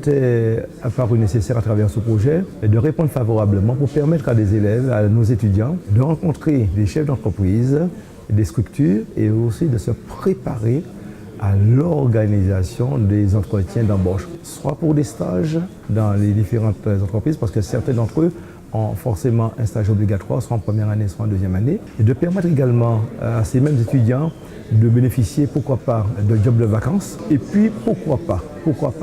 était apparu nécessaire à travers ce projet de répondre favorablement pour permettre à des élèves, à nos étudiants, de rencontrer des chefs d'entreprise, des structures et aussi de se préparer à l'organisation des entretiens d'embauche, soit pour des stages dans les différentes entreprises, parce que certains d'entre eux ont forcément un stage obligatoire, soit en première année, soit en deuxième année, et de permettre également à ces mêmes étudiants de bénéficier, pourquoi pas, de jobs de vacances, et puis pourquoi pas,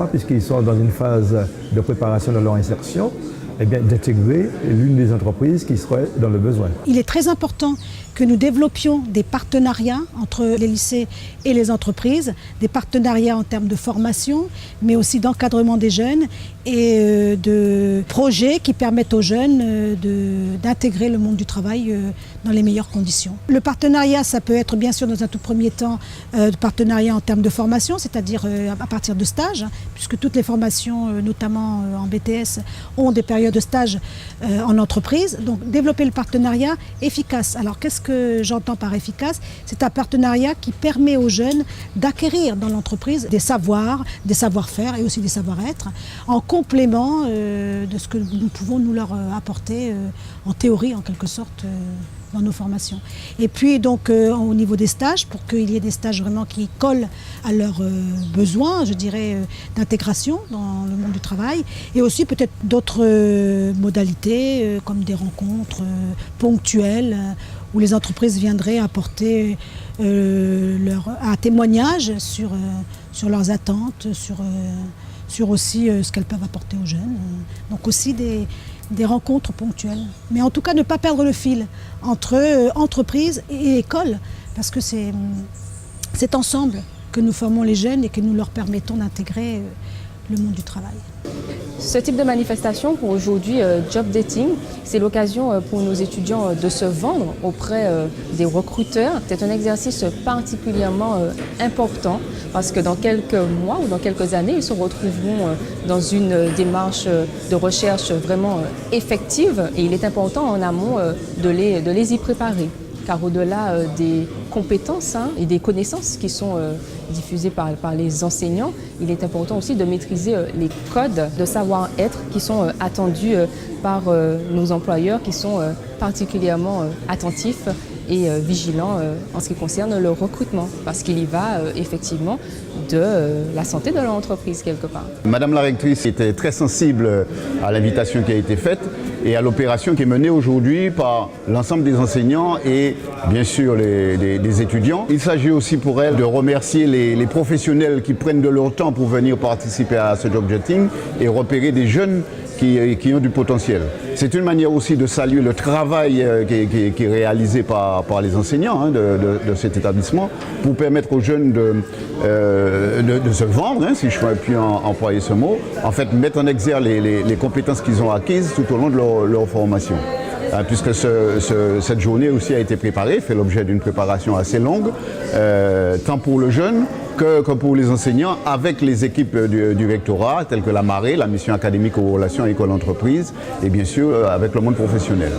puisqu'ils sont dans une phase de préparation de leur insertion, eh bien, d'intégrer l'une des entreprises qui serait dans le besoin. Il est très important que nous développions des partenariats entre les lycées et les entreprises, des partenariats en termes de formation, mais aussi d'encadrement des jeunes et de projets qui permettent aux jeunes d'intégrer le monde du travail dans les meilleures conditions. Le partenariat, ça peut être bien sûr dans un tout premier temps de partenariat en termes de formation, c'est-à-dire à partir de stages, puisque toutes les formations, notamment en BTS, ont des périodes de stage en entreprise. Donc développer le partenariat efficace. Alors qu'est-ce que j'entends par efficace? C'est un partenariat qui permet aux jeunes d'acquérir dans l'entreprise des savoirs, des savoir-faire et aussi des savoir-être en complément de ce que nous pouvons nous leur apporter en théorie en quelque sorte dans nos formations. Et puis donc au niveau des stages, pour qu'il y ait des stages vraiment qui collent à leurs besoins, je dirais, d'intégration dans le monde du travail, et aussi peut-être d'autres modalités comme des rencontres ponctuelles où les entreprises viendraient apporter un témoignage sur leurs attentes, sur aussi ce qu'elles peuvent apporter aux jeunes. Donc aussi des rencontres ponctuelles. Mais en tout cas, ne pas perdre le fil entre entreprise et école, parce que c'est ensemble que nous formons les jeunes et que nous leur permettons d'intégrer le monde du travail. Ce type de manifestation pour aujourd'hui, Job Dating, c'est l'occasion pour nos étudiants de se vendre auprès des recruteurs. C'est un exercice particulièrement important parce que dans quelques mois ou dans quelques années, ils se retrouveront dans une démarche de recherche vraiment effective et il est important en amont de les y préparer. Car au-delà des compétences et des connaissances qui sont diffusées par les enseignants, il est important aussi de maîtriser les codes de savoir-être qui sont attendus par nos employeurs qui sont particulièrement attentifs et vigilants en ce qui concerne le recrutement, parce qu'il y va effectivement de la santé de l'entreprise quelque part. Madame la rectrice était très sensible à l'invitation qui a été faite et à l'opération qui est menée aujourd'hui par l'ensemble des enseignants et bien sûr des étudiants. Il s'agit aussi pour elle de remercier les professionnels qui prennent de leur temps pour venir participer à ce job jetting et repérer des jeunes qui ont du potentiel. C'est une manière aussi de saluer le travail qui est réalisé par les enseignants de cet établissement pour permettre aux jeunes de se vendre, si je puis employer ce mot, en fait mettre en exergue les compétences qu'ils ont acquises tout au long de leur formation. Puisque cette journée aussi a été préparée, fait l'objet d'une préparation assez longue, tant pour le jeune que pour les enseignants, avec les équipes du rectorat, telles que la Marée, la mission académique aux relations école-entreprise, et bien sûr avec le monde professionnel.